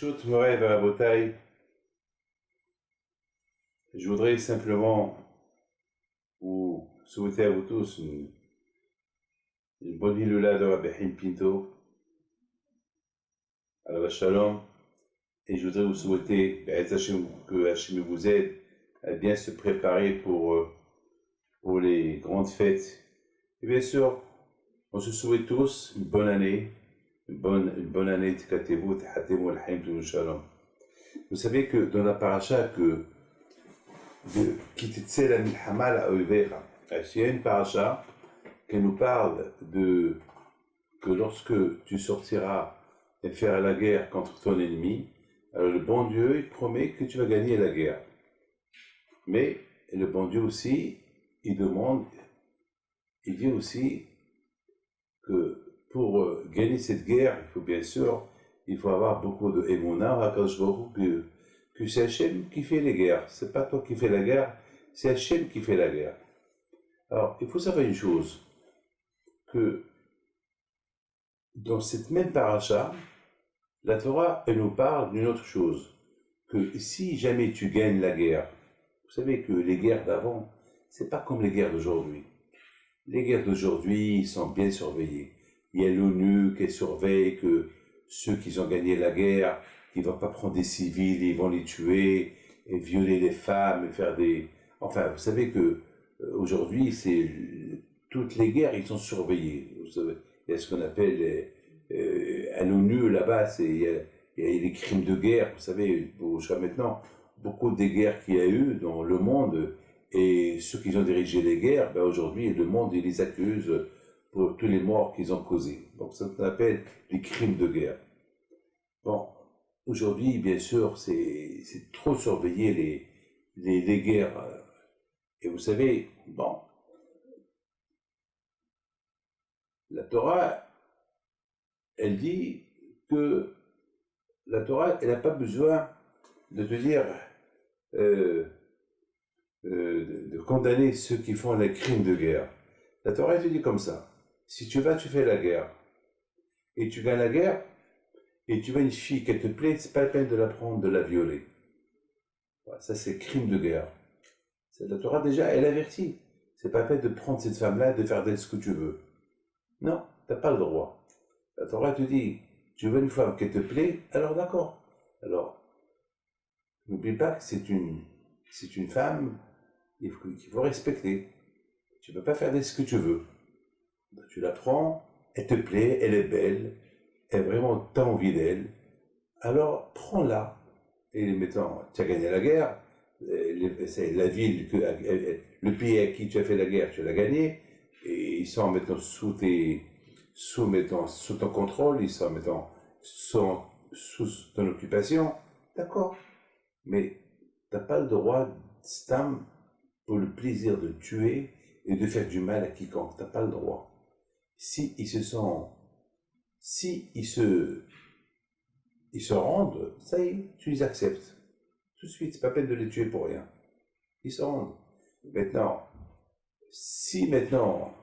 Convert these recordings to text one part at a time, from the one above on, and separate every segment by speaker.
Speaker 1: Bereshut Moray Varabotai, je voudrais simplement vous souhaiter à vous tous une bonne Hilula de Rabbi Haim Pinto, à la Shalom, et je voudrais vous souhaiter que Hachem vous aide à bien se préparer pour les grandes fêtes. Et bien sûr, on se souhaite tous une bonne année, une bonne année Tkatevu, Tchatemu Al-Haim Shalom. Vous savez que dans la paracha qui Kititse la Milhama la Oivecha, il y a une paracha qui nous parle que lorsque tu sortiras et faire la guerre contre ton ennemi, alors le bon Dieu il promet que tu vas gagner la guerre. Mais le bon Dieu aussi, il dit aussi que pour gagner cette guerre, il faut avoir beaucoup de émouna, que c'est Hachem qui fait les guerres. C'est pas toi qui fais la guerre, c'est Hachem qui fait la guerre. Alors, il faut savoir une chose, que dans cette même paracha, la Torah, elle nous parle d'une autre chose, que si jamais tu gagnes la guerre, vous savez que les guerres d'avant, c'est pas comme les guerres d'aujourd'hui. Les guerres d'aujourd'hui sont bien surveillées. Il y a l'ONU qui surveille que ceux qui ont gagné la guerre, ils ne vont pas prendre des civils, ils vont les tuer, et violer les femmes, et faire des... Enfin, vous savez que aujourd'hui, toutes les guerres, ils sont surveillées. Vous savez, il y a ce qu'on appelle à l'ONU, là-bas, il y a les crimes de guerre. Vous savez, jusqu'à maintenant, beaucoup des guerres qu'il y a eu dans le monde, et ceux qui ont dirigé les guerres, aujourd'hui, le monde, il les accuse pour tous les morts qu'ils ont causés. Donc, ça qu'on appelle les crimes de guerre. Bon, aujourd'hui, bien sûr, c'est trop surveiller les guerres. Et vous savez, bon, la Torah, elle dit que la Torah, elle n'a pas besoin de te dire de condamner ceux qui font les crimes de guerre. La Torah, elle te dit comme ça. Si tu vas, tu fais la guerre. Et tu gagnes la guerre, et tu vois une fille qui te plaît, c'est pas la peine de la prendre, de la violer. Ça, c'est crime de guerre. La Torah, déjà, elle avertit. C'est pas la peine de prendre cette femme-là, de faire d'elle ce que tu veux. Non, t'as pas le droit. La Torah te dit, tu veux une femme qui te plaît, alors d'accord. Alors, n'oublie pas que c'est une femme qu'il faut respecter. Tu peux pas faire d'elle ce que tu veux. Tu la prends, elle te plaît, elle est belle, elle vraiment t'as envie d'elle, alors prends-la. Et maintenant, tu as gagné la guerre, c'est la ville, le pays à qui tu as fait la guerre, tu l'as gagné, et ils sont maintenant sous ton contrôle, ils sont maintenant sous ton occupation, d'accord. Mais tu n'as pas le droit, stam, pour le plaisir de tuer et de faire du mal à quiconque, tu n'as pas le droit. Si ils se rendent, ça y est, tu les acceptes. Tout de suite, c'est pas peine de les tuer pour rien. Ils se rendent. Maintenant, si maintenant,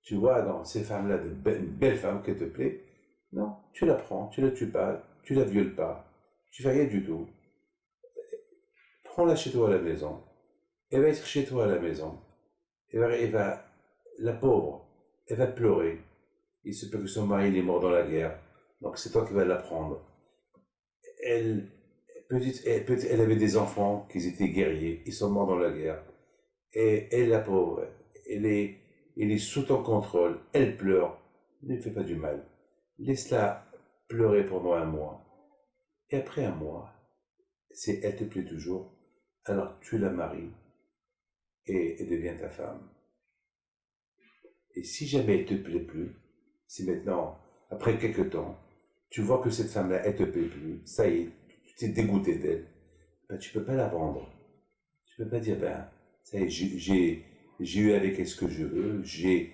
Speaker 1: tu vois dans ces femmes-là une belle femme qui te plaît, non, tu la prends, tu la tues pas, tu la violes pas, tu fais rien du tout. Prends-la chez toi à la maison. Elle va être chez toi à la maison. La pauvre, elle va pleurer. Il se peut que son mari est mort dans la guerre, donc c'est toi qui vas la prendre. Elle avait des enfants qui étaient guerriers, ils sont morts dans la guerre. Et elle, la pauvre, elle est sous ton contrôle, elle pleure, ne fais pas du mal. Laisse-la pleurer pendant un mois. Et après un mois, elle te plaît toujours, alors tu la maries et elle devient ta femme. Et si jamais elle te plaît plus, si maintenant, après quelque temps, tu vois que cette femme-là, elle te plaît plus, ça y est, tu t'es dégoûté d'elle, tu peux pas la vendre. Tu peux pas dire, ça y est, j'ai eu avec elle ce que je veux, ça y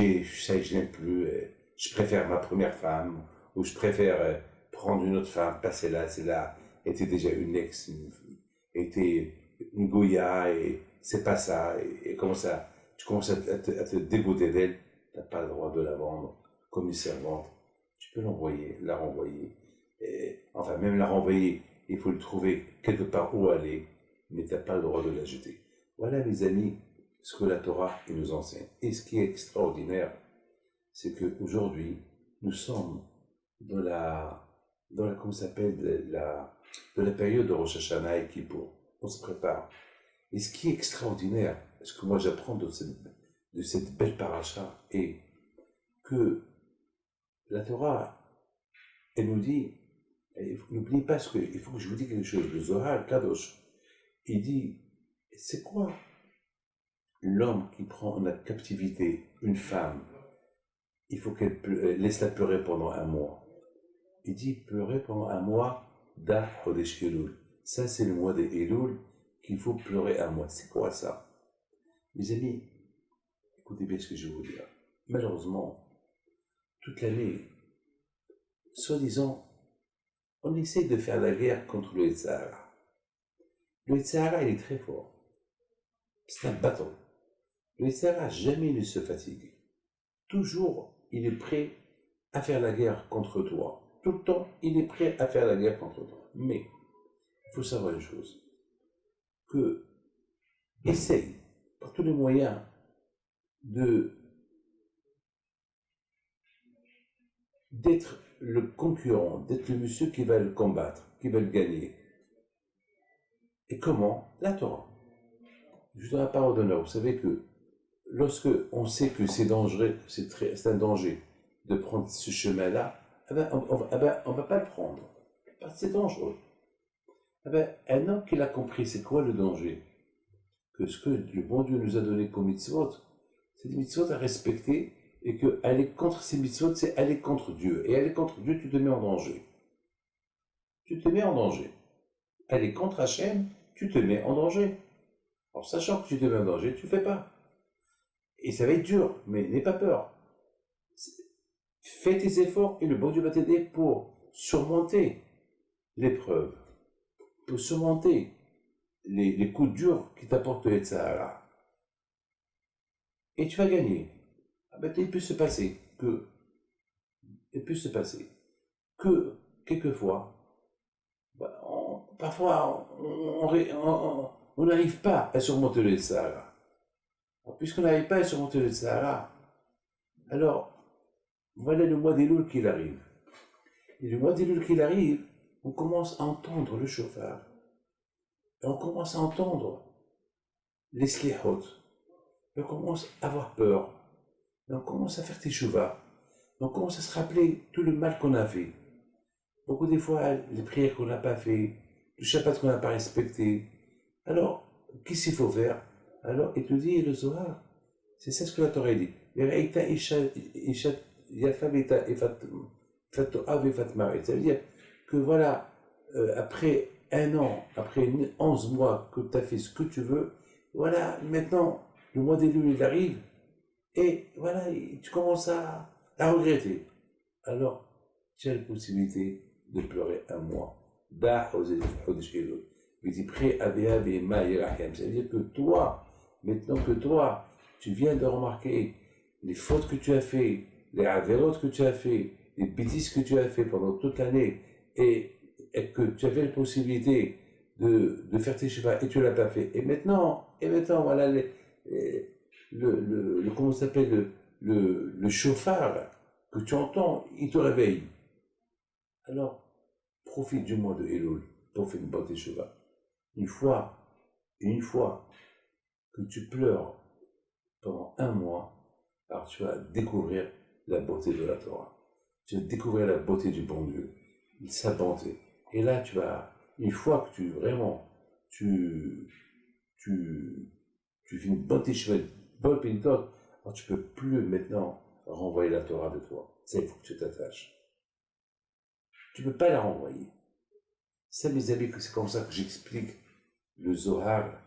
Speaker 1: est, je n'aime plus, je préfère ma première femme, ou je préfère prendre une autre femme, passer là, celle-là était déjà une ex, était une Goya, et c'est pas ça, et comme ça, tu commences à te dégoûter d'elle, t'as pas le droit de la vendre comme une servante. Tu peux la renvoyer. enfin même la renvoyer, il faut le trouver quelque part où aller, mais tu n'as pas le droit de la jeter. Voilà mes amis, ce que la Torah nous enseigne. Et ce qui est extraordinaire, c'est qu'aujourd'hui, nous sommes dans comment ça s'appelle, de la période de Rosh Hashanah et Kippour. On se prépare. Et ce qui est extraordinaire, ce que moi j'apprends de cette belle paracha, est que la Torah, elle nous dit, n'oubliez pas ce que, il faut que je vous dise quelque chose, le Zohar Kadosh, il dit, c'est quoi l'homme qui prend en captivité une femme, il faut qu'elle laisse-la pleurer pendant un mois. Il dit pleurer pendant un mois d'A Chodesh Elul. Ça, c'est le mois des Elul qu'il faut pleurer un mois. C'est quoi ça? Mes amis, écoutez bien ce que je vais vous dire. Malheureusement, toute l'année, soi-disant, on essaie de faire la guerre contre le Sahara. Le Sahara, il est très fort. C'est un bâton. Le Sahara, jamais ne se fatigue. Toujours, il est prêt à faire la guerre contre toi. Tout le temps, il est prêt à faire la guerre contre toi. Mais, il faut savoir une chose, que essaye, par tous les moyens, d'être le concurrent, d'être le monsieur qui va le combattre, qui va le gagner. Et comment? La Torah. Je donne la parole d'honneur. Vous savez que lorsque on sait que c'est dangereux, c'est un danger de prendre ce chemin-là, on ne va pas le prendre. Parce que c'est dangereux. Un homme qui l'a compris, c'est quoi le danger? Que ce que le bon Dieu nous a donné comme mitzvot, c'est des mitzvot à respecter, et qu'aller contre ces mitzvot, c'est aller contre Dieu. Et aller contre Dieu, tu te mets en danger. Tu te mets en danger. Aller contre Hachem, tu te mets en danger. Alors, sachant que tu te mets en danger, tu ne fais pas. Et ça va être dur, mais n'aie pas peur. Fais tes efforts et le bon Dieu va t'aider pour surmonter l'épreuve, pour surmonter les coups durs qui t'apportent le Sahara. Et tu vas gagner. Il peut se passer que quelquefois, parfois, on n'arrive pas à surmonter le Sahara. Puisqu'on n'arrive pas à surmonter le Sahara, alors, voilà le mois d'Elul qu'il arrive. Et le mois d'Elul qu'il arrive, on commence à entendre le chauffard. Et on commence à entendre les slihot. Et on commence à avoir peur. Et on commence à faire teshuva. On commence à se rappeler tout le mal qu'on a fait. Beaucoup des fois, les prières qu'on n'a pas fait, le Shabbat qu'on n'a pas respecté. Alors, qu'est-ce qu'il faut faire? Alors, il te dit le Zohar. C'est ça ce que la Torah dit. Ça veut dire que voilà, après un an, après 11 mois que tu as fait ce que tu veux, voilà, maintenant, le mois d'Elul il arrive, et voilà, tu commences à regretter. Alors, tu as la possibilité de pleurer un mois. C'est-à-dire que toi, maintenant que toi, tu viens de remarquer les fautes que tu as fait, les avérotes que tu as fait, les bêtises que tu as fait pendant toute l'année, et que tu avais la possibilité de faire tes chevaux et tu ne l'as pas fait. Et maintenant voilà, comment ça s'appelle, le chauffard que tu entends, il te réveille. Alors, profite du mois de Elul pour faire une bonne écheva. Une fois que tu pleures pendant un mois, alors tu vas découvrir la beauté de la Torah. Tu vas découvrir la beauté du bon Dieu, sa bonté. Et là, une fois que tu fais une bonne écheva, une bonne pénitence, alors tu ne peux plus maintenant renvoyer la Torah de toi. Ça, il faut que tu t'attaches. Tu ne peux pas la renvoyer. Ça, mes amis, c'est comme ça que j'explique le Zohar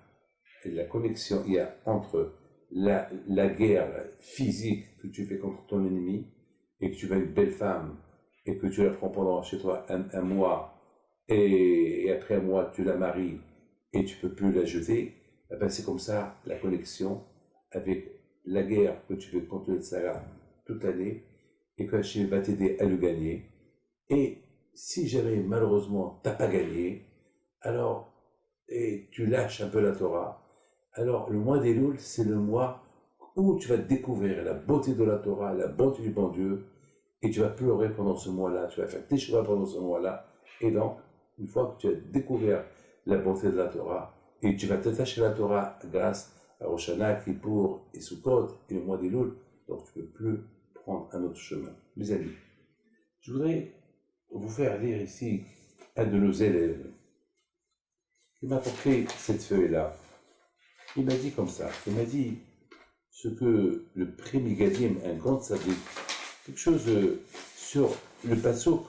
Speaker 1: et la connexion qu'il y a entre la guerre physique que tu fais contre ton ennemi et que tu vas une belle femme et que tu la prends pendant chez toi un mois et après un mois tu la maries et tu ne peux plus la jeter. C'est comme ça la connexion avec la guerre que tu fais contre le Sahara toute l'année et que Hachem va t'aider à le gagner. Et si jamais malheureusement t'as pas gagné, alors, et tu lâches un peu la Torah, alors le mois d'Elul, c'est le mois où tu vas découvrir la beauté de la Torah, la bonté du bon Dieu, et tu vas pleurer pendant ce mois-là, tu vas faire tes choix pendant ce mois-là, et donc, une fois que tu as découvert la bonté de la Torah, et tu vas t'attacher à la Torah grâce à Rosh Hashanah, Kippour et Sukkot, et le mois d'Elul, donc tu ne peux plus prendre un autre chemin. Mes amis, je voudrais vous faire lire ici un de nos élèves qui m'a apporté cette feuille-là. Il m'a dit comme ça, il m'a dit ce que le Primi Gadim, un grand sadique, quelque chose sur le pasuk,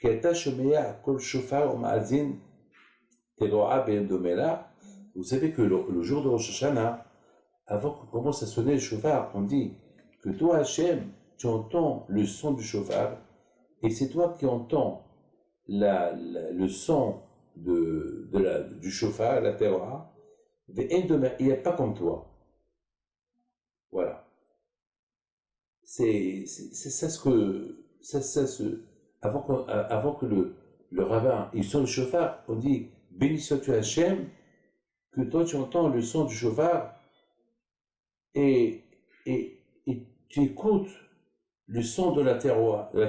Speaker 1: qui attache Mea kol shofar ou ma'azin teroa ben domela. Vous savez que le jour de Rosh Hashanah, avant qu'on commence à sonner le shofar, on dit que toi, Hachem, tu entends le son du shofar, et c'est toi qui entends le son du shofar, la teroa, il n'y a pas comme toi. Voilà. C'est ça ce que. Avant que le rabbin il sonne le shofar, on dit béni sois-tu Hachem, que toi tu entends le son du shofar et tu écoutes le son de la teroa, il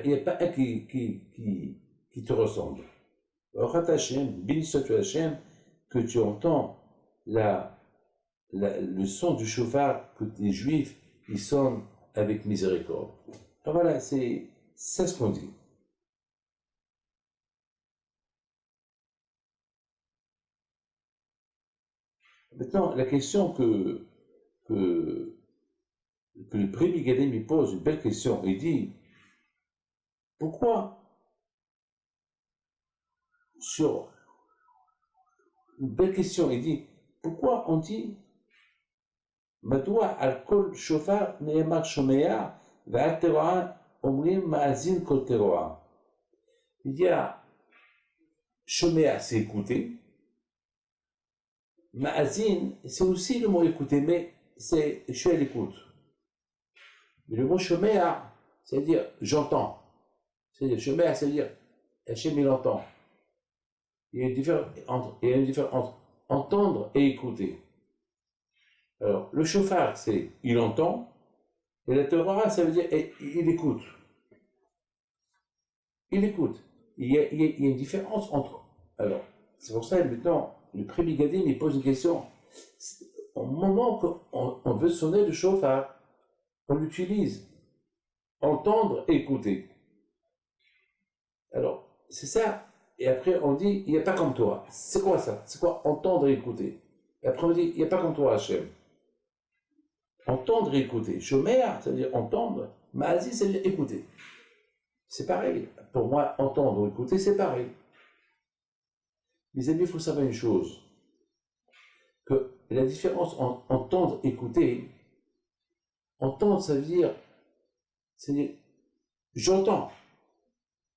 Speaker 1: n'y a pas un qui te ressemble. Béni sois-tu Hachem, que tu entends le son du shofar que les juifs ils sonnent avec miséricorde. Alors voilà, c'est ce qu'on dit. Maintenant, la question que le Primi Gadim il pose, une belle question, il dit pourquoi sur une belle question, il dit pourquoi on dit Madoua al kol shofar ne'emar shomea ve'al teroa omrim ma'azin kol teroa. Il dit shomea c'est écouter, ma'azin c'est aussi le mot écouter, mais c'est je suis à l'écoute. Mais le mot shomea, c'est-à-dire j'entends. C'est-à-dire shomea, c'est-à-dire Hachem il entend. Il y a une différence entre entendre et écouter. Alors, le shofar, c'est il entend, et la Torah, ça veut dire il écoute. Il écoute. Il y a une différence entre. Alors, c'est pour ça, maintenant, le Primi Gadim, il pose une question. Au moment qu'on veut sonner le shofar, on l'utilise. Entendre et écouter. Alors, c'est ça. Et après, on dit, il n'y a pas comme toi. C'est quoi ça? C'est quoi entendre et écouter? Et après, on dit, il n'y a pas comme toi, Hachem. Entendre et écouter. Shomer, ça veut dire entendre. Ma'azi, ça veut dire écouter. C'est pareil. Pour moi, entendre ou écouter, c'est pareil. Mes amis, il faut savoir une chose. Que la différence entre entendre et écouter, entendre, ça veut dire, j'entends.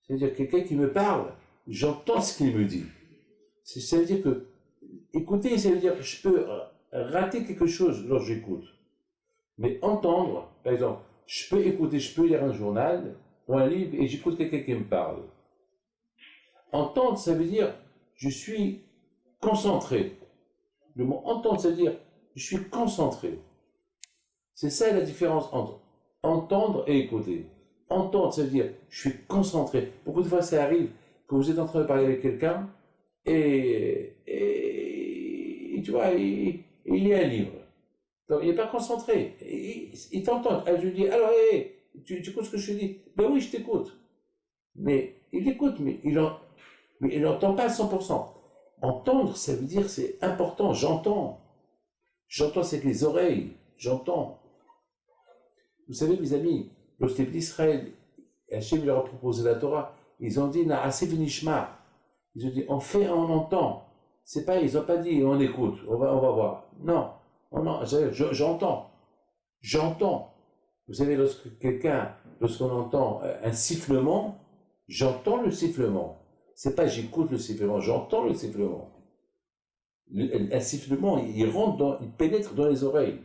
Speaker 1: C'est-à-dire quelqu'un qui me parle, j'entends ce qu'il me dit. Ça veut dire que écouter, ça veut dire que je peux rater quelque chose lorsque j'écoute. Mais entendre, par exemple, je peux écouter, je peux lire un journal ou un livre et j'écoute quelqu'un qui me parle. Entendre, ça veut dire je suis concentré. Le mot entendre, ça veut dire je suis concentré. C'est ça la différence entre entendre et écouter. Entendre, ça veut dire je suis concentré. Beaucoup de fois, ça arrive que vous êtes en train de parler avec quelqu'un et tu vois, il lit un livre. Donc, il n'est pas concentré. Il t'entend. Je lui dis, alors, tu écoutes ce que je te dis? Ben oui, je t'écoute. Mais il écoute, mais il n'entend pas à 100%. Entendre, ça veut dire c'est important. J'entends. J'entends, c'est avec les oreilles. J'entends. Vous savez, mes amis, lorsque les Israël, Hachem leur a proposé la Torah, ils ont dit, Na'aseh v'nishma. Ils ont dit, on fait, on entend. C'est pas, ils n'ont pas dit, on écoute, on va voir. Non. Non, j'entends. J'entends. Vous savez, lorsqu'on entend un sifflement, j'entends le sifflement. C'est pas j'écoute le sifflement, j'entends le sifflement. Un sifflement, il pénètre dans les oreilles.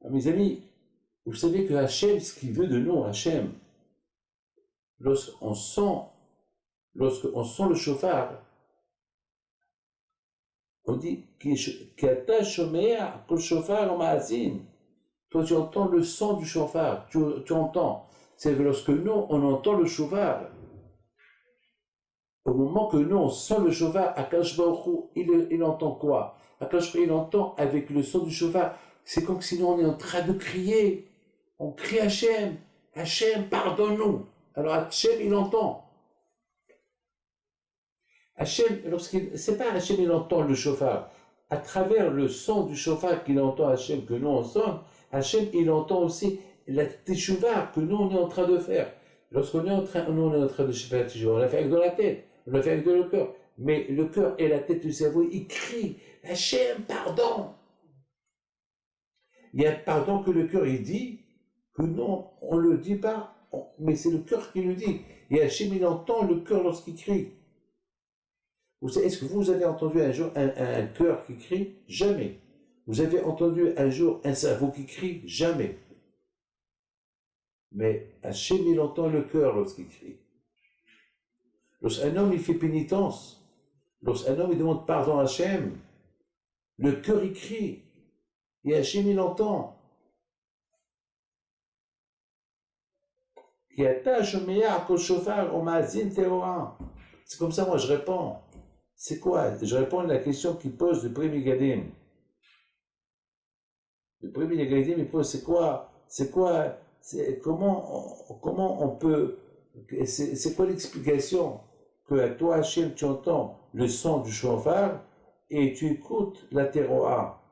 Speaker 1: Mes amis, vous savez que Hachem, ce qu'il veut de nous, Hachem, lorsqu'on sent, lorsqu'on sent le chauffard, on dit qu'ata shomea kol shofar ma'azin. Toi, tu entends le son du chauffard, tu entends. C'est que lorsque nous, on entend le chauffard, au moment que nous, on sent le chauffard, Akadosh Baruch Hu, il entend quoi? Akadosh Baruch Hu, il entend avec le son du chauffard. C'est comme si nous, on est en train de crier. On crie Hachem, Hachem, pardonne-nous. Alors Hachem, il entend. Hachem, c'est pas Hachem, il entend le chauffard. À travers le son du chauffard qu'il entend Hachem, que nous on sonne, Hachem, il entend aussi la teshuva que nous on est en train de faire. Lorsqu'on est en train, nous on est en train de faire la teshuva, on l'a fait avec de la tête, on l'a fait avec de le cœur. Mais le cœur et la tête du cerveau, ils crient Hachem, pardon. Il y a un pardon que le cœur il dit, que non, on ne le dit pas, mais c'est le cœur qui le dit. Et Hachem, il entend le cœur lorsqu'il crie. Est-ce que vous avez entendu un jour un cœur qui crie? Jamais. Vous avez entendu un jour un cerveau qui crie? Jamais. Mais Hachem, il entend le cœur lorsqu'il crie. Lorsqu'un homme, il fait pénitence, lorsqu'un homme, il demande pardon à Hachem, le cœur, il crie. Et Hachem, il entend. C'est comme ça, moi, je réponds. C'est quoi? Je réponds à la question qu'il pose le premier Gadim. Le premier Gadim, il pose, c'est quoi? Comment on peut, c'est quoi l'explication que à toi, Hachem, tu entends le son du chauffard et tu écoutes la teroa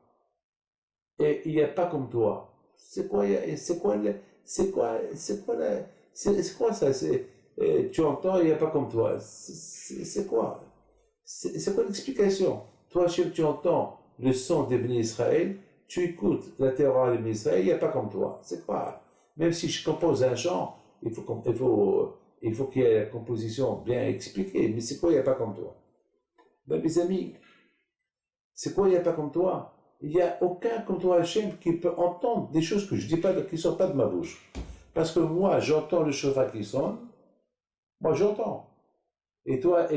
Speaker 1: et il n'y a pas comme toi. C'est quoi ça? Tu entends et il n'y a pas comme toi. C'est quoi? C'est quoi l'explication? Toi, Hachem, tu entends le son des bénis Israël, tu écoutes la terreur des bénis Israël, il n'y a pas comme toi. C'est quoi? Même si je compose un chant, il faut qu'il y ait la composition bien expliquée. Mais c'est quoi, il n'y a pas comme toi? Ben, mes amis, c'est quoi, il n'y a pas comme toi? Il n'y a aucun comme toi, Hachem, qui peut entendre des choses que je ne dis pas, qui ne sortent pas de ma bouche. Parce que moi, j'entends le chauffard qui sonne, moi j'entends. Et toi,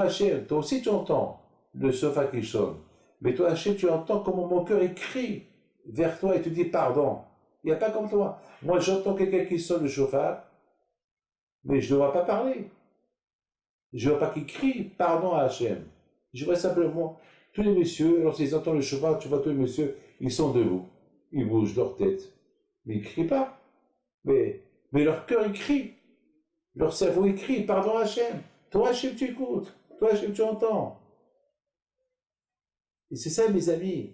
Speaker 1: Hachem, toi aussi tu entends le chauffard qui sonne. Mais toi, Hachem, tu entends comment mon cœur écrit vers toi et te dit pardon. Il n'y a pas comme toi. Moi, j'entends quelqu'un qui sonne le chauffard, mais je ne dois pas parler. Je ne vois pas qu'il crie pardon à Hachem. Je vois simplement tous les messieurs, lorsqu'ils entendent le chauffard, tu vois tous les messieurs, ils sont debout. Ils bougent leur tête. Mais ils ne crient pas. Mais leur cœur, il crie. Leur cerveau, il crie pardon à Hachem. Toi, Hachem, tu écoutes. Toi, Hachem, tu entends. Et c'est ça, mes amis.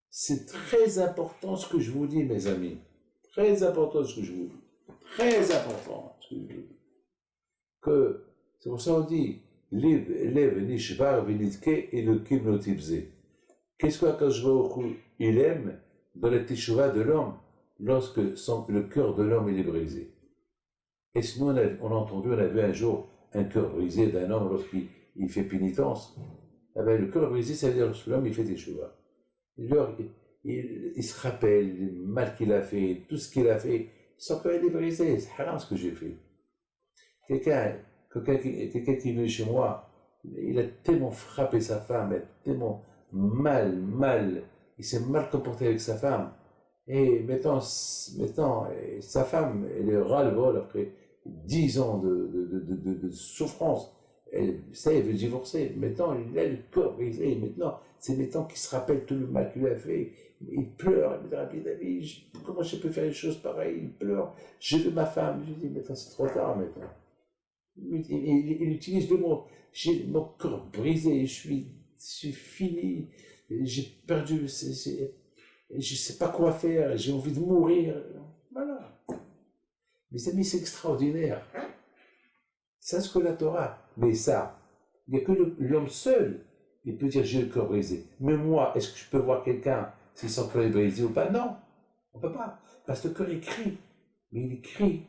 Speaker 1: C'est très important ce que je vous dis, mes amis. Très important ce que je vous dis. Très important ce que je vous dis. C'est pour ça qu'on dit, Lev nishvar vinitke et le kimnotibze. Qu'est-ce qu'Akadosh Baruch Hu, il aime dans la teshuva de l'homme lorsque le cœur de l'homme il est brisé? Est-ce que nous, on a entendu, on a vu un jour un cœur brisé d'un homme lorsqu'il fait pénitence? Eh bien, le cœur brisé, ça veut dire que l'homme, il fait teshuva. Il se rappelle le mal qu'il a fait, tout ce qu'il a fait. Son cœur, il est brisé. C'est haram ce que j'ai fait. Quelqu'un qui est venu chez moi, il a tellement frappé sa femme, il a tellement mal, il s'est mal comporté avec sa femme. Et maintenant sa femme, elle est ras-le-bol après 10 ans de souffrance. Elle veut divorcer. Maintenant, il a le cœur brisé. Maintenant, c'est maintenant qu'il se rappelle tout le mal qu'il a fait. Il pleure. Il me dit, comment je peux faire des choses pareilles? Il pleure. Je veux ma femme. Je lui dis, maintenant, c'est trop tard, maintenant. Il utilise le mot. J'ai mon cœur brisé. Je suis fini. J'ai perdu. Je ne sais pas quoi faire. J'ai envie de mourir. Voilà. Mes amis, c'est extraordinaire. C'est ce que la Torah. Mais ça, il n'y a que l'homme seul qui peut dire j'ai le cœur brisé. Mais moi, est-ce que je peux voir quelqu'un si son cœur est brisé ou pas? Non, on ne peut pas. Parce que le cœur écrit. Mais il écrit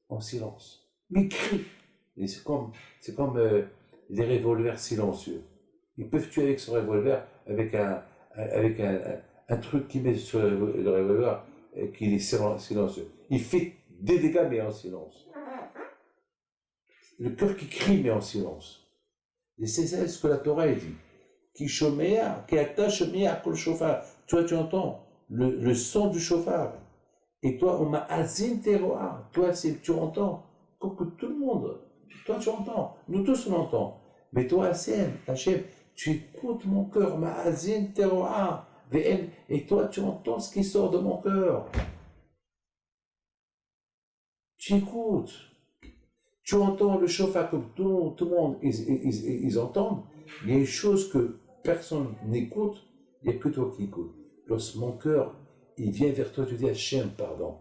Speaker 1: en silence. Mais il crie. Et c'est comme les revolvers silencieux. Ils peuvent tuer avec son revolver, avec un truc qui met sur le revolver qui est silencieux. Il fait des dégâts, mais en silence. le cœur qui crie mais en silence. Et c'est ça ce que la Torah dit. Qui shomea, qui attache shomea kol shofar. Toi, tu entends le son du chauffard. Et toi, on m'a azin teroa. Toi, tu entends. Comme que tout le monde. Toi, tu entends. Nous tous, on entend. Mais toi, Hachem, tu écoutes mon cœur. Ma azin teroa. Et toi, tu entends ce qui sort de mon cœur. Tu écoutes. Tu entends le chauffard comme tout le monde, ils entendent. Il y a une chose que personne n'écoute, il n'y a que toi qui écoutes. Lorsque mon cœur, il vient vers toi, tu dis Hachem, pardon.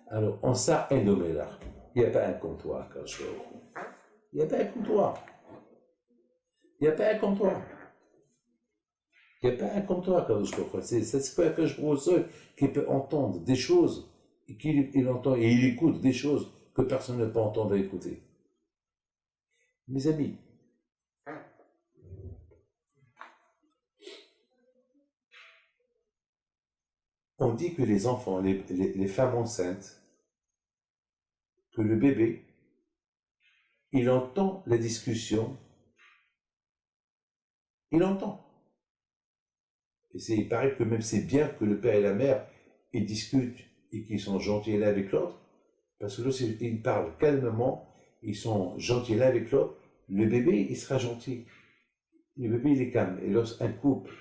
Speaker 1: Alors, en ça, un nommé là. Il n'y a pas un comme toi, Kadosh Baruch Hu. Il n'y a pas un comme toi. Il n'y a pas un comme toi. Il n'y a pas un comme toi, Kadosh Baruch Hu. C'est pas Kadosh Baruch Hu seul qui peut entendre des choses, et qu'il entend, et il écoute des choses que personne ne peut entendre et écouter. Mes amis, on dit que les enfants, les femmes enceintes, que le bébé, il entend la discussion, il entend. Et il paraît que même c'est bien que le père et la mère, ils discutent et qu'ils sont gentils l'un avec l'autre, parce que lorsqu'ils parlent calmement, ils sont gentils l'un avec l'autre, le bébé, il sera gentil. Le bébé, il est calme. Et lorsqu'un couple,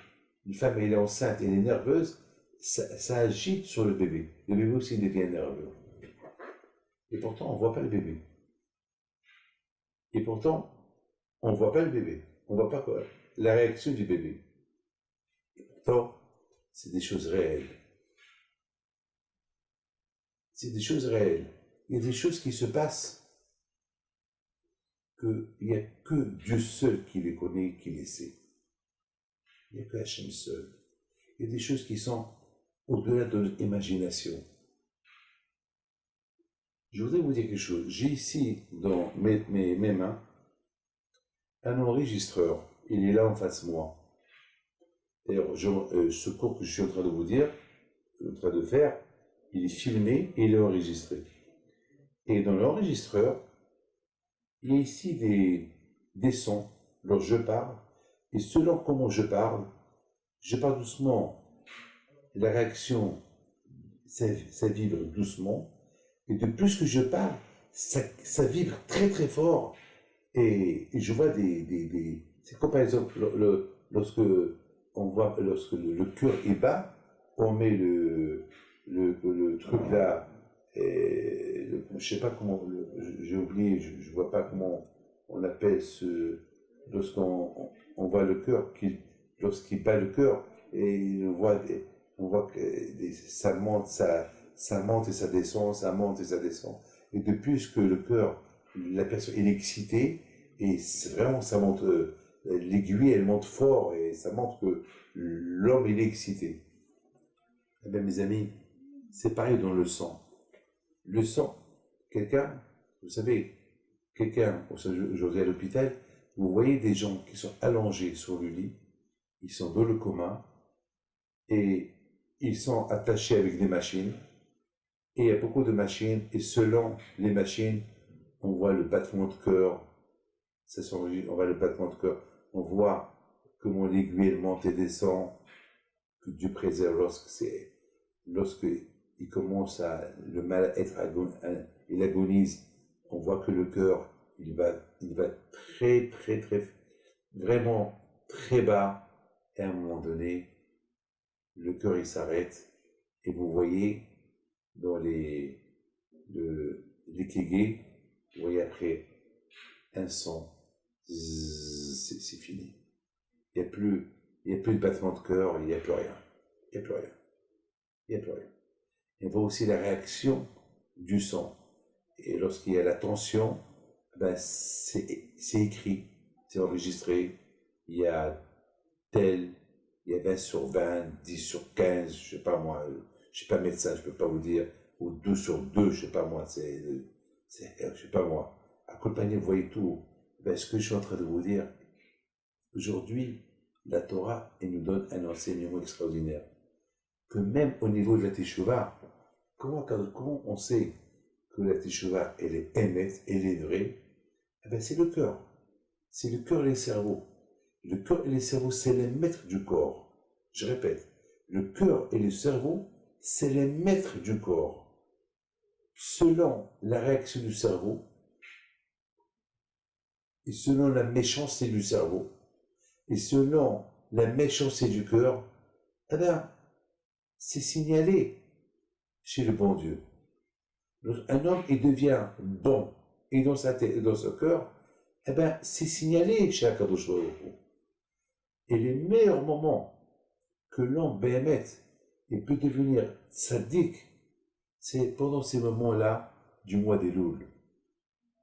Speaker 1: une femme, elle est enceinte, elle est nerveuse, ça agite sur le bébé. Le bébé aussi devient nerveux. Et pourtant, on ne voit pas le bébé. Et pourtant, on ne voit pas le bébé. On ne voit pas quoi, la réaction du bébé. Et pourtant, c'est des choses réelles. C'est des choses réelles. Il y a des choses qui se passent qu'il n'y a que Dieu seul qui les connaît, qui les sait. Il n'y a que Hachem seul. Il y a des choses qui sont au-delà de notre imagination. Je voudrais vous dire quelque chose. J'ai ici, dans mes mains, un enregistreur. Il est là en face de moi. D'ailleurs, ce cours que je suis en train de vous dire, en train de faire, il est filmé et il est enregistré. Et dans l'enregistreur, il y a ici des sons lorsque je parle. Et selon comment je parle doucement. La réaction, ça vibre doucement. Et de plus que je parle, ça vibre très très fort. Et je vois c'est comme par exemple, lorsque le cœur est bas, on met le truc là, je sais pas comment, j'ai oublié, je vois pas comment on appelle lorsqu'on voit le cœur, lorsqu'il bat le cœur, et on voit que ça monte, ça monte et ça descend, ça monte et ça descend. Et de plus que le cœur, la personne est excitée, et vraiment ça monte, l'aiguille elle monte fort, et ça montre que l'homme il est excité. Eh bien mes amis, c'est pareil dans le sang. Le sang, quelqu'un, vous savez, aujourd'hui à l'hôpital, vous voyez des gens qui sont allongés sur le lit, ils sont dans le coma, et ils sont attachés avec des machines, et il y a beaucoup de machines, et selon les machines, on voit le battement de cœur, on voit le battement de cœur, on voit comment l'aiguille monte et descend, que Dieu préserve lorsque il commence le mal à être il agonise, on voit que le cœur, il va très, très, très, vraiment très bas, et à un moment donné, le cœur il s'arrête, et vous voyez dans les kégés, vous voyez après un son, c'est fini. Il n'y a plus de battement de cœur, il n'y a plus rien. Il n'y a plus rien. Il n'y a plus rien. Et on voit aussi la réaction du sang. Et lorsqu'il y a la tension, ben c'est écrit, c'est enregistré. Il y a il y a 20 sur 20, 10 sur 15, je ne sais pas moi, je ne suis pas médecin, je ne peux pas vous dire, ou 12 sur 2, je ne sais pas moi, je ne sais pas moi. Accompagné, vous voyez tout. Ben, ce que je suis en train de vous dire, aujourd'hui, la Torah, elle nous donne un enseignement extraordinaire. Que même au niveau de la Teshuvah, comment on sait que la Teshuvah, elle est émette, elle est vraie, Eh bien, c'est le cœur. C'est le cœur et les cerveaux. Le cœur et les cerveaux, c'est les maîtres du corps. Je répète, le cœur et le cerveau, c'est les maîtres du corps. Selon la réaction du cerveau et selon la méchanceté du cerveau et selon la méchanceté du cœur, eh bien, c'est signalé chez le bon Dieu. Un homme, il devient bon, et dans sa tête et dans son cœur, eh bien, c'est signalé chez Akadosh Baruch Hu. Et les meilleurs moments que l'homme béhémet et peut devenir tzaddik, c'est pendant ces moments-là du mois d'Elul.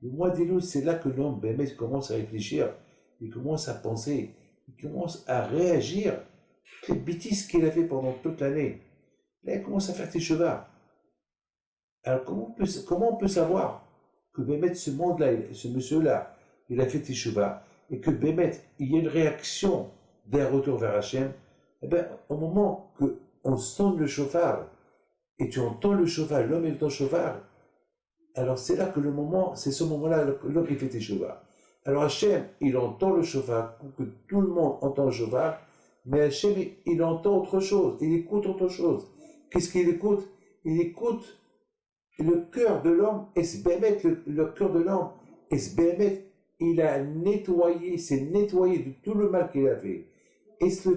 Speaker 1: Le mois d'Elul, c'est là que l'homme béhémet commence à réfléchir, il commence à penser, il commence à réagir les bêtises qu'il a fait pendant toute l'année. Là, il commence à faire des chevards. Alors, comment on peut savoir que Bémet, ce monde-là, ce monsieur-là, il a fait Teshuvah, et que Bémet, il y a une réaction d'un retour vers Hachem? Eh bien, au moment qu'on sonne le chauffard, et tu entends le chauffard, l'homme est dans le chauffard, alors c'est là que c'est ce moment-là que l'homme il fait Teshuvah. Alors Hachem, il entend le chauffard, que tout le monde entend le chauffard, mais Hachem, il entend autre chose, il écoute autre chose. Qu'est-ce qu'il écoute? Il écoute le cœur de l'homme, le cœur de l'homme, il a nettoyé, s'est nettoyé de tout le mal qu'il a fait. Est-ce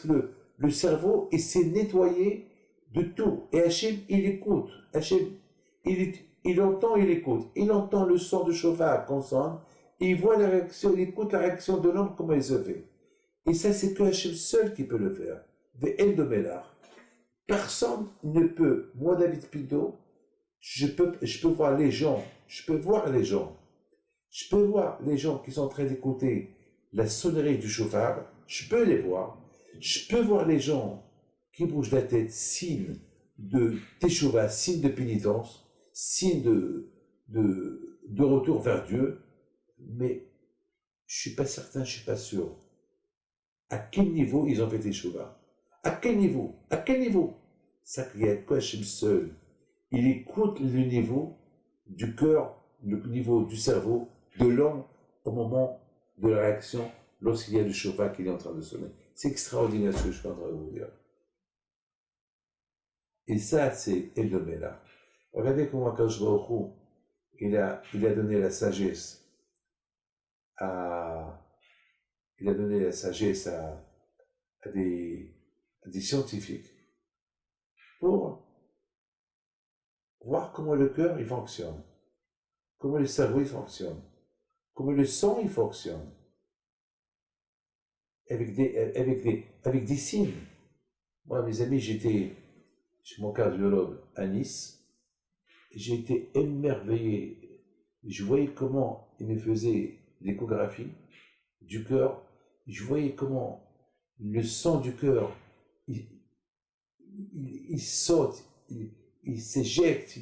Speaker 1: que le cerveau, il s'est nettoyé de tout? Et Hachem, il écoute. Hachem, il entend, il écoute. Il entend le son de chauffard qu'on sonne, et il voit la réaction, il écoute la réaction de l'homme, comment il se fait. Et ça, c'est que Hachem seul qui peut le faire. De Mélar. Personne ne peut, moi David Pido, je peux voir les gens qui sont en train d'écouter la sonnerie du chauffard, je peux les voir, je peux voir les gens qui bougent la tête, signe de teshuva, signe de pénitence, signe de retour vers Dieu, mais je suis pas certain, je suis pas sûr. À quel niveau ils ont fait teshuva? À quel niveau? Ça qu'il y a quoi Hachem seul. Il écoute le niveau du cœur, le niveau du cerveau, de l'homme au moment de la réaction lorsqu'il y a le chauffard qui est en train de sonner. C'est extraordinaire ce que je suis en train de vous dire. Et ça, c'est Edomela. Regardez comment Akadosh Baruch Hu, il a donné la sagesse à des scientifiques pour voir comment le cœur il fonctionne, comment le cerveau il fonctionne, comment le sang il fonctionne, avec des signes. Moi, mes amis, j'étais chez mon cardiologue à Nice, et j'ai été émerveillé. Je voyais comment il me faisait l'échographie du cœur, je voyais comment le sang du cœur, il saute, il s'éjecte,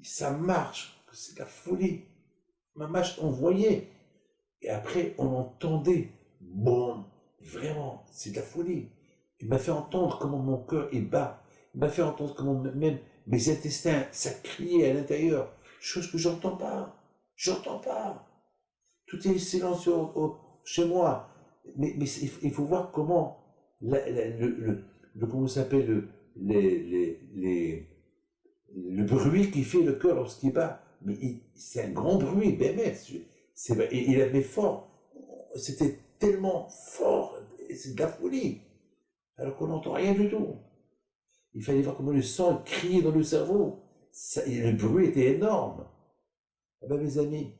Speaker 1: ça marche, c'est de la folie. Ma marche, on voyait, et après on entendait, bon, vraiment, c'est de la folie. Il m'a fait entendre comment mon cœur il bat, il m'a fait entendre comment même mes intestins, ça criait à l'intérieur, chose que j'entends pas. Tout est silencieux chez moi. Mais il faut voir comment comment ça s'appelle le bruit qui fait le cœur lorsqu'il bat. Mais c'est un grand bruit, BMS. Il avait fort. C'était tellement fort. C'est de la folie. Alors qu'on n'entend rien du tout. Il fallait voir comment le sang criait dans le cerveau. Le bruit était énorme. Ah ben mes amis,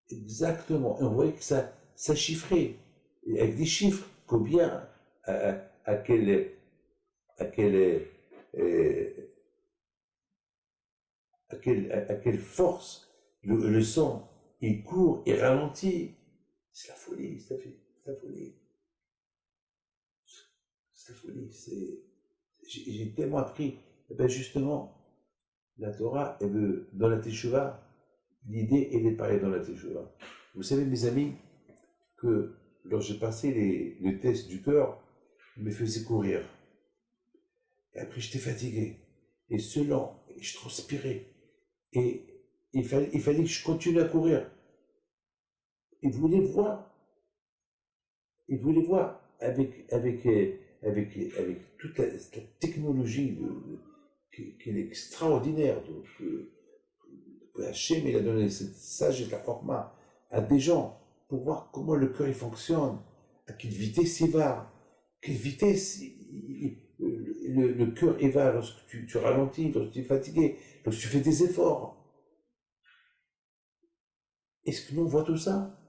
Speaker 1: exactement. Et on voyait que ça chiffrait. Et avec des chiffres, combien, à quelle force le sang, il court, il ralentit. C'est la folie, c'est la folie. C'est la folie. J'ai tellement appris. Et ben justement, la Torah, dans la Teshuvah, l'idée, elle est pareille dans la Teshuvah. Vous savez, mes amis, que lorsque j'ai passé le test du cœur, il me faisait courir. Et après, j'étais fatigué. Et je transpirais. Et il fallait que je continue à courir. Il voulait voir. Il voulait voir avec toute la technologie qui est extraordinaire. Hachem, il a donné cette sagesse, la format à des gens pour voir comment le cœur il fonctionne, à quelle vitesse il va, quelle vitesse le cœur il va lorsque tu ralentis, lorsque tu es fatigué, lorsque tu fais des efforts. Est-ce que nous on voit tout ça?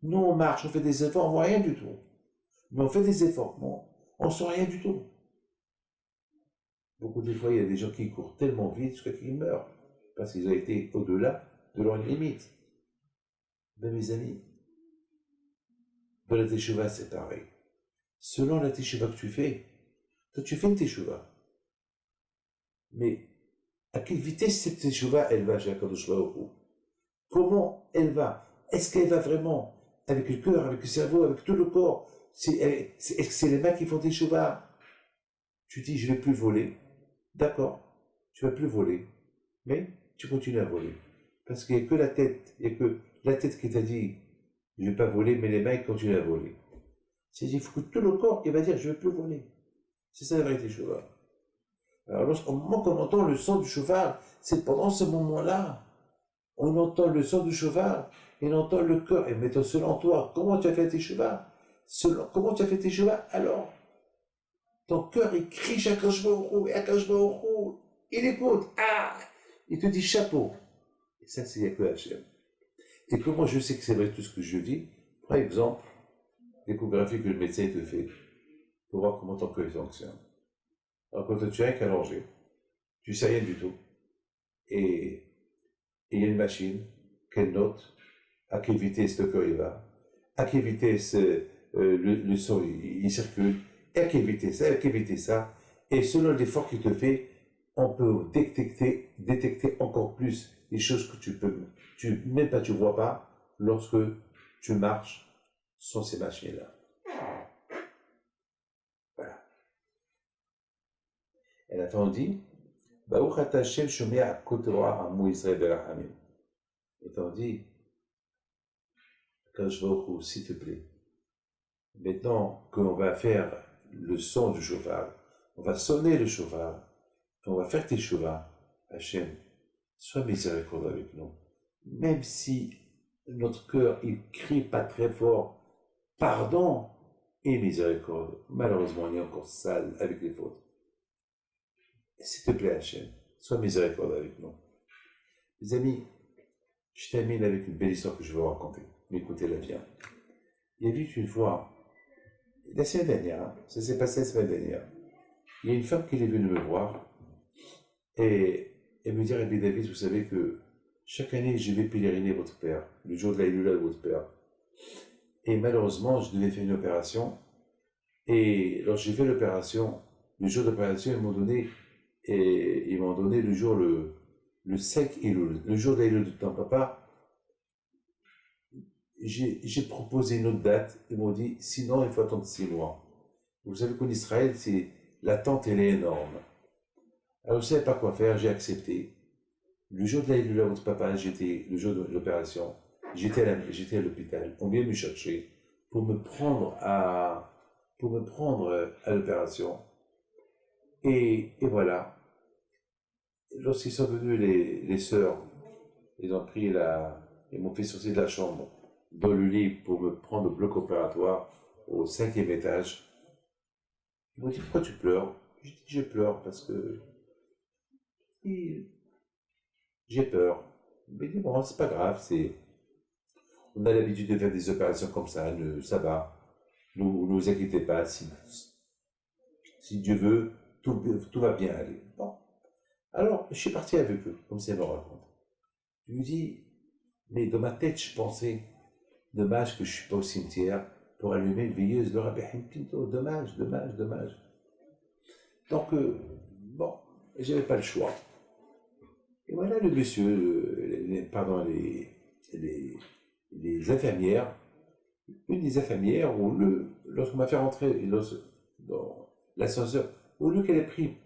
Speaker 1: Nous on marche, on fait des efforts, on voit rien du tout. Mais on fait des efforts, on sent rien du tout. Beaucoup de fois, il y a des gens qui courent tellement vite jusqu'à qu'ils meurent, parce qu'ils ont été au-delà de leurs limites. Ben mes amis, dans la teshuva, c'est pareil. Selon la teshuva que tu fais, toi tu fais une teshuva. Mais à quelle vitesse cette teshuva, elle va chez Akadosh Baruch Hu? Comment elle va? Est-ce qu'elle va vraiment avec le cœur, avec le cerveau, avec tout le corps? Est-ce que c'est les mains qui font teshuva? Tu dis, je ne vais plus voler. D'accord, tu ne vas plus voler. Mais tu continues à voler. Parce qu'il n'y a que la tête, il n'y a que la tête qui t'a dit, je ne vais pas voler, mais les mains continuent à voler. C'est-à-dire, il faut que tout le corps, il va dire, je ne vais plus voler. C'est ça la vérité cheval. Alors, lorsqu'au moment qu'on entend le son du cheval, c'est pendant ce moment-là, on entend le son du cheval, et on entend le cœur, et mettons selon toi, comment tu as fait tes chevaux? Comment tu as fait tes chevaux? Alors, ton cœur, il crie Akadosh Baruch Hu, et Akadosh Baruch Hu, il écoute, il te dit chapeau. Et ça, c'est que Hachem. Et comment je sais que c'est vrai tout ce que je dis? Par exemple, l'échographie que le médecin te fait, pour voir comment ton cœur fonctionne. Alors quand tu es rien qu'à manger, tu sais rien du tout, et il y a une machine, qu'elle note à quelle vitesse le cœur il va, à quelle vitesse le sang il circule, et à quelle vitesse ça, et selon l'effort qu'il te fait, on peut détecter encore plus les choses que même pas tu vois pas lorsque tu marches sans ces machines-là. Voilà. Et la fin on dit, Baruch ata Hashem shomea kotorah amu Israël berachamim. Et on dit, Kadosh Baruch Hu, s'il te plaît, maintenant qu'on va faire le son du shofar, on va sonner le shofar, on va faire tes shofars, Hachem, sois miséricordieux avec nous. Même si notre cœur, il crie pas très fort, pardon et miséricorde. Malheureusement, on est encore sale avec les fautes. S'il te plaît, Hachem, sois miséricordieux avec nous. Les amis, je termine avec une belle histoire que je vais vous raconter. Mais écoutez-la bien. Il y a eu une fois, la semaine dernière, ça s'est passé la semaine dernière, il y a une femme qui est venue me voir et elle me dit, Rabbi David, vous savez que chaque année, je vais pèleriner votre père, le jour de la Hilula de votre père. Et malheureusement, je devais faire une opération. Et lorsque j'ai fait l'opération, le jour d'opération, ils m'ont donné le jour, le 5 Elul, le jour de la Hilula de ton papa. J'ai proposé une autre date. Ils m'ont dit, sinon, il faut attendre 6 mois. Vous savez qu'en Israël, l'attente, elle est énorme. Alors, je ne savais pas quoi faire, j'ai accepté. Le jour de la Hilula de votre papa, le jour de l'opération, j'étais à l'hôpital. On vient me chercher pour me prendre à l'opération. Et voilà. Lorsqu'ils sont venus, les sœurs, ils m'ont fait sortir de la chambre, dans le lit, pour me prendre au bloc opératoire, au 5e étage. Ils m'ont dit, pourquoi tu pleures? J'ai dit, je pleure parce que j'ai peur. Mais dit, bon, c'est pas grave, on a l'habitude de faire des opérations comme ça, ça va. Ne vous inquiétez pas, si Dieu veut, tout va bien aller. Bon. Alors, je suis parti avec eux, comme ça me raconte. Je lui dis, mais dans ma tête, je pensais, dommage que je ne suis pas au cimetière pour allumer une veilleuse de Rabbi Haim Pinto. Dommage. Donc, bon, j'avais pas le choix. Et voilà le monsieur, les infirmières, une des infirmières, lorsqu'on m'a fait rentrer dans l'ascenseur, au lieu qu'elle ait pris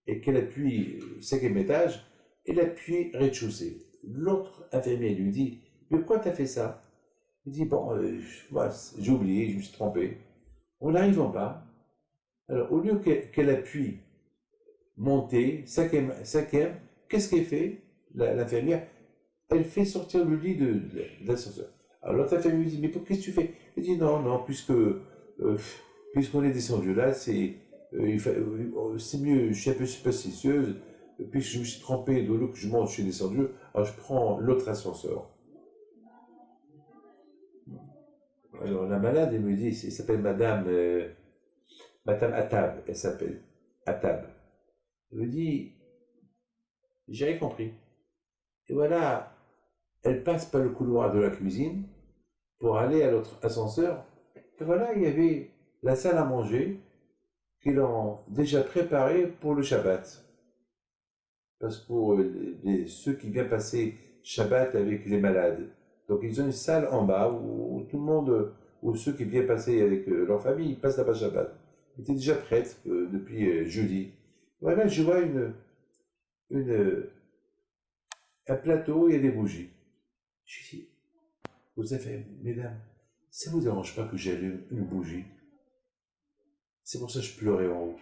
Speaker 1: et qu'elle appuie 5e étage, elle appuie rez-de-chaussée. l'autre infirmier lui dit, mais pourquoi tu as fait ça? Il dit, bon, moi, j'ai oublié, je me suis trompé. On n'arrive en bas. Alors, au lieu qu'elle appuie, monter, cinquième, qu'est-ce qu'elle fait, l'infirmière? Elle fait sortir le lit de l'ascenseur. Alors l'autre infirmière lui dit, mais qu'est-ce que tu fais? Elle dit, non, non, puisqu'on est descendu là, c'est mieux, je suis un peu superstitieuse, puisque je me suis trompé de l'eau que je monte, je suis descendu, alors je prends l'autre ascenseur. Alors la malade, elle me dit, elle s'appelle Madame Attab, elle s'appelle Attab. Elle me dit, j'ai rien compris. Et voilà, elle passe par le couloir de la cuisine pour aller à l'autre ascenseur. Et voilà, il y avait la salle à manger qu'ils ont déjà préparée pour le Shabbat. Parce que pour ceux qui viennent passer Shabbat avec les malades. Donc ils ont une salle en bas où tout le monde, où ceux qui viennent passer avec leur famille, ils passent là-bas Shabbat. Ils étaient déjà prêtes depuis jeudi. Voilà, je vois un plateau, il y a des bougies. Je dis, vous avez, mesdames, ça ne vous dérange pas que j'allume une bougie? C'est pour ça que je pleurais en haut.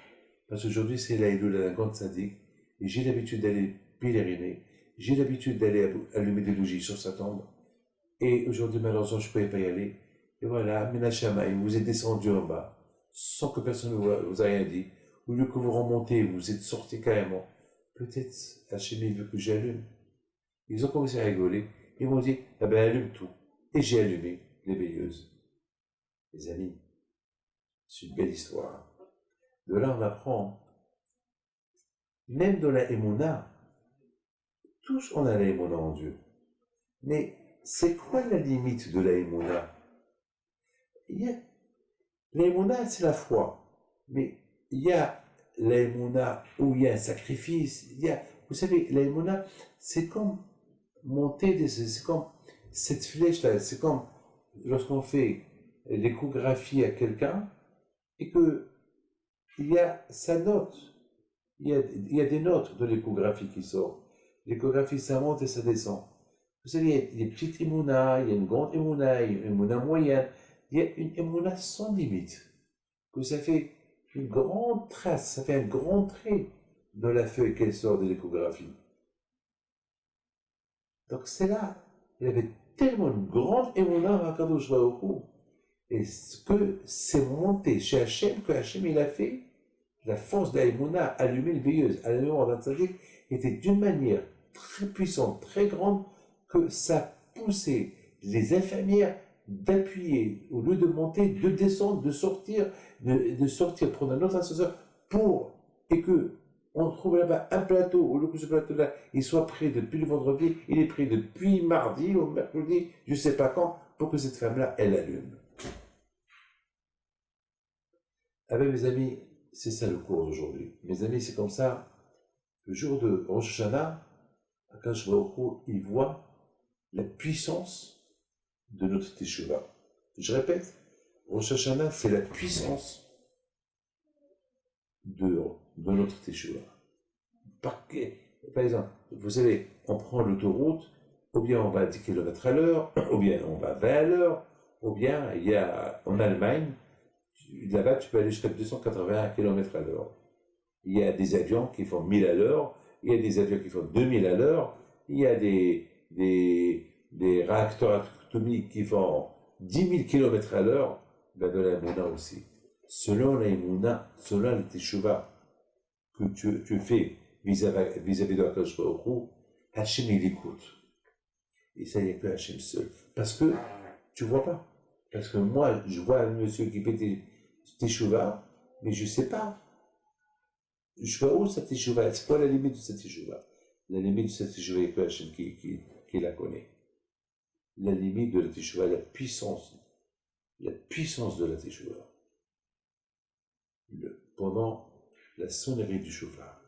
Speaker 1: Parce qu'aujourd'hui, c'est l'Aïd de la grande syndic, et j'ai l'habitude d'aller pèleriner, j'ai l'habitude d'aller allumer des bougies sur sa tombe, et aujourd'hui, malheureusement, je ne pouvais pas y aller. Et voilà, Menachamaï, vous êtes descendu en bas, sans que personne ne vous a rien dit. Au lieu que vous remontez, vous êtes sorti carrément. Peut-être Hachem veut que j'allume. Ils ont commencé à rigoler. Ils m'ont dit, ah ben allume tout. Et j'ai allumé les veilleuses. Les amis, c'est une belle histoire. De là, on apprend, même dans la Emouna, tous on a la Emouna en Dieu. Mais c'est quoi la limite de la Emouna? La Emouna, c'est la foi. Mais il y a la Emouna où il y a un sacrifice. Vous savez, la Emouna, c'est comme c'est comme cette flèche-là, c'est comme lorsqu'on fait l'échographie à quelqu'un et que il y a sa note, il y a des notes de l'échographie qui sortent. L'échographie, ça monte et ça descend. Vous savez, il y a des petites émounas, il y a une grande émouna, il y a une émouna moyenne, il y a une émouna sans limite. Que ça fait une grande trace, ça fait un grand trait dans la feuille qu'elle sort de l'échographie. Donc c'est là, il y avait tellement une grande émouna à Kadosh Baruch Hu. Et ce que c'est monté chez Hachem, que Hachem il a fait, la force de l'émouna allumée une veilleuse, à la mémoire d'un tzaddik, était d'une manière très puissante, très grande, que ça poussait les infirmières d'appuyer, au lieu de monter, de descendre, de sortir, prendre un autre ascenseur et que on trouve là-bas un plateau, au lieu que ce plateau-là, il soit prêt depuis le vendredi, il est prêt depuis mardi ou mercredi, je ne sais pas quand, pour que cette femme-là, elle allume. Ah ben mes amis, c'est ça le cours d'aujourd'hui. Mes amis, c'est comme ça, le jour de Rosh Hashanah, Akash Baruch Hu, il voit la puissance de notre Teshuvah. Je répète, Rosh Hashanah, c'est la puissance de notre Teshuvah. Par exemple, vous savez, on prend l'autoroute, ou bien on va à 10 km à l'heure, ou bien on va à 20 à l'heure, ou bien il y a en Allemagne, là-bas tu peux aller jusqu'à 280 km à l'heure. Il y a des avions qui font 1000 à l'heure, il y a des avions qui font 2000 à l'heure, il y a des réacteurs atomiques qui font 10 000 km à l'heure, ben de la Emouna aussi. Selon la Emouna, selon le Teshuvah que tu fais vis-à-vis de Akash Baruch Hu, Hachem il écoute. Et ça, il n'y a que Hachem seul. Parce que tu ne vois pas. Parce que moi, je vois un monsieur qui fait Teshuvah, mais je ne sais pas. Je vois où cette Teshuvah, c'est quoi la limite de cette Teshuvah? La limite de cette Teshuvah, il n'y a que Hachem qui la connaît. La limite de la Teshuvah, la puissance de la Teshuvah. Pendant la sonnerie du shofar,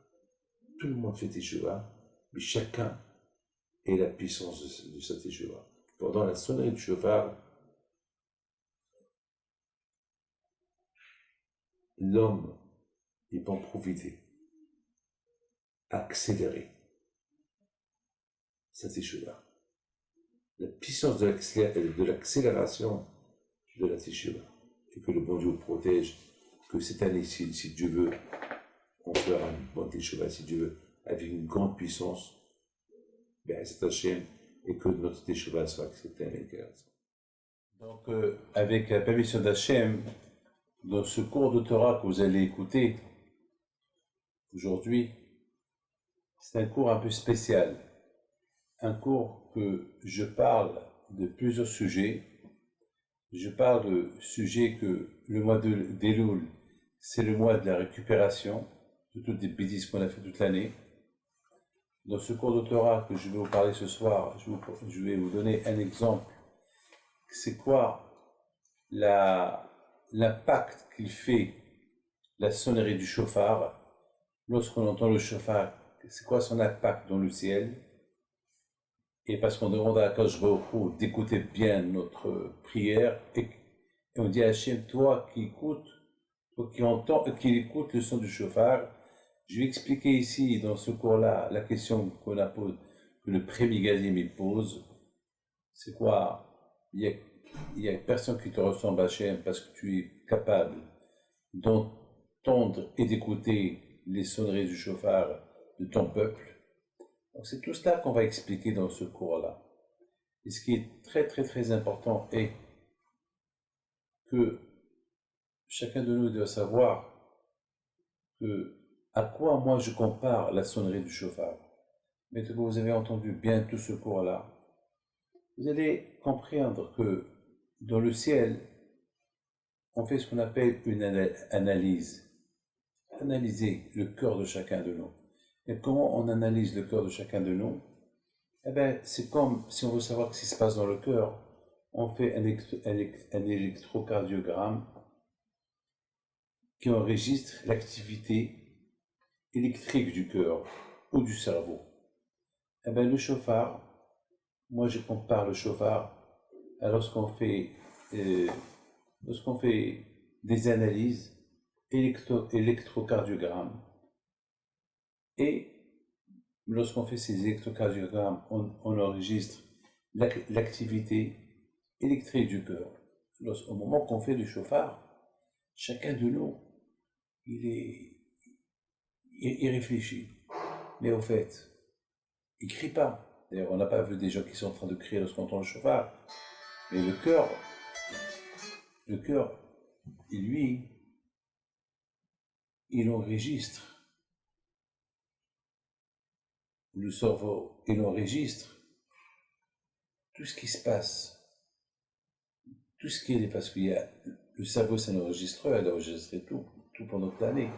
Speaker 1: tout le monde fait Teshuvah, mais chacun est la puissance de sa Teshuvah. Pendant la sonnerie du shofar, l'homme, il peut en profiter, accélérer sa teshuva. La puissance de l'accélération de la teshuva. Et que le bon Dieu protège, que cette année, si Dieu veut, on fera une bonne teshuva, si Dieu veut, avec une grande puissance, c'est Hachem, et que notre teshuva soit acceptée avec grâce. Donc, avec la permission d'Hachem, dans ce cours de Torah que vous allez écouter aujourd'hui, c'est un cours un peu spécial. Un cours que je parle de plusieurs sujets. Je parle de sujets que le mois d'Elul, c'est le mois de la récupération de toutes les bêtises qu'on a fait toute l'année. Dans ce cours de Torah que je vais vous parler ce soir, je vais vous donner un exemple. C'est quoi l'impact qu'il fait la sonnerie du chauffard lorsqu'on entend le chauffard? C'est quoi son impact dans le ciel? Et parce qu'on demande à Akadosh Baruch Hu d'écouter bien notre prière, et on dit à Hachem, toi qui écoutes, toi qui entends, qui écoute le son du chauffard, je vais expliquer ici, dans ce cours-là, la question qu'on a posée, que le Prémigazim il pose. C'est quoi? Il y a personne qui te ressemble à Hachem parce que tu es capable d'entendre et d'écouter les sonneries du chauffard de ton peuple. Donc c'est tout cela qu'on va expliquer dans ce cours-là. Et ce qui est très très très important est que chacun de nous doit savoir que à quoi moi je compare la sonnerie du chauffard. Mais que vous avez entendu bien tout ce cours-là, vous allez comprendre que dans le ciel, on fait ce qu'on appelle une analyse. Analyser le cœur de chacun de nous. Et comment on analyse le cœur de chacun de nous? Eh bien, c'est comme si on veut savoir ce qui se passe dans le cœur, on fait un électrocardiogramme qui enregistre l'activité électrique du cœur ou du cerveau. Eh bien, le chauffard, moi je compare le chauffard à lorsqu'on fait des analyses électrocardiogrammes. Et lorsqu'on fait ces électrocardiogrammes, on enregistre l'activité électrique du cœur. Au moment qu'on fait du chauffard, chacun de nous, il réfléchit. Mais au fait, il ne crie pas. D'ailleurs, on n'a pas vu des gens qui sont en train de crier lorsqu'on entend le chauffard. Mais le cœur, lui, il enregistre. Le cerveau, il enregistre tout ce qui se passe, tout ce qui est, parce qu'il y a le cerveau, c'est un enregistreur, il a enregistré tout pendant toute l'année.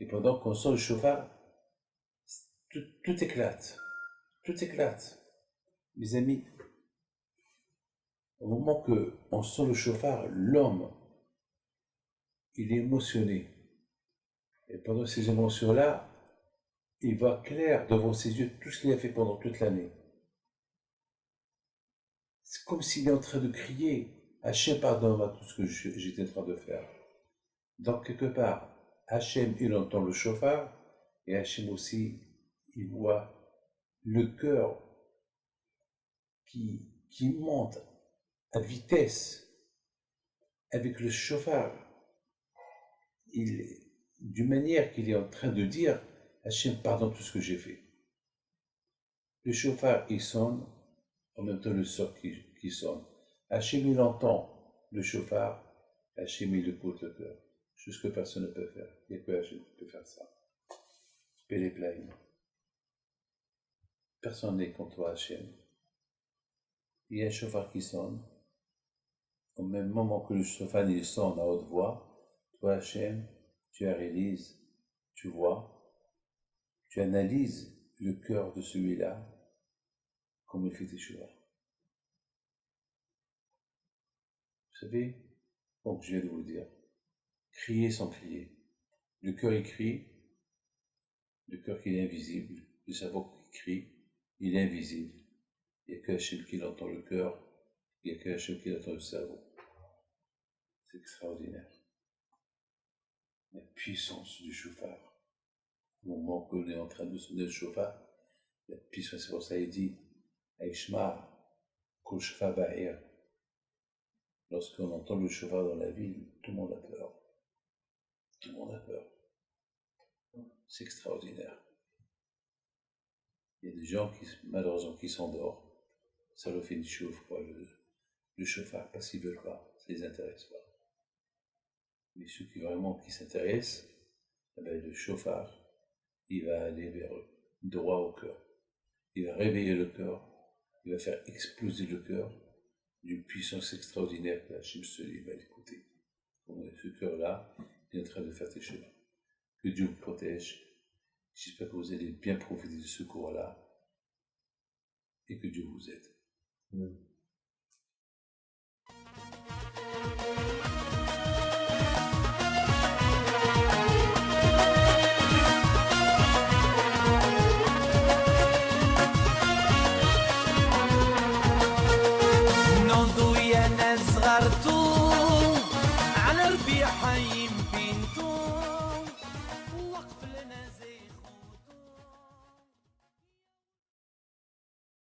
Speaker 1: Et pendant qu'on sort le chauffard, tout éclate, Mes amis, au moment qu'on sort le chauffard, l'homme, il est émotionné. Et pendant ces émotions-là, il voit clair devant ses yeux tout ce qu'il a fait pendant toute l'année. C'est comme s'il est en train de crier, Hachem, pardonne-moi tout ce que j'étais en train de faire. Donc, quelque part, Hachem, il entend le chauffard, et Hachem aussi, il voit le cœur qui monte à vitesse avec le chauffard. D'une manière qu'il est en train de dire, Hachem, pardonne tout ce que j'ai fait. Le chauffard, il sonne, en même temps le sort qui sonne. Hachem, il entend le chauffard, Hachem, il écoute le cœur. Chose que personne ne peut faire. Il n'y a que Hachem qui peut faire ça. Péléplaïm. Personne n'est contre toi, Hachem. Il y a un chauffard qui sonne. Au même moment que le chauffard il sonne à haute voix, toi, Hachem, tu réalises, tu vois, tu analyses le cœur de celui-là, comme il fait tes choix. Vous savez, donc je viens de vous dire, crier sans crier. Le cœur il crie, le cœur qui est invisible, le cerveau qui crie, il est invisible. Il n'y a que Hachem qui entend le cœur, il n'y a que Hachem qui entend le cerveau. C'est extraordinaire. La puissance du chauffard. Au moment qu'on est en train de sonner le chauffard, la puissance, c'est pour ça qu'il dit, Aishma, Kol Shofar Ba'ir. Lorsqu'on entend le shofar dans la ville, tout le monde a peur. Tout le monde a peur. C'est extraordinaire. Il y a des gens qui, malheureusement, qui s'endorment. Ça leur fait une chauffe, quoi, le chauffard, parce qu'ils ne veulent pas, ça ne les intéresse pas. Mais ceux qui vraiment qui s'intéressent, eh bien, le chauffard, il va aller vers eux, droit au cœur. Il va réveiller le cœur, il va faire exploser le cœur d'une puissance extraordinaire que Hachem Soli va l'écouter. Ce cœur-là, il est en train de faire tes chemins. Que Dieu vous protège. J'espère que vous allez bien profiter de ce cours-là et que Dieu vous aide.
Speaker 2: Non tu ienes gartu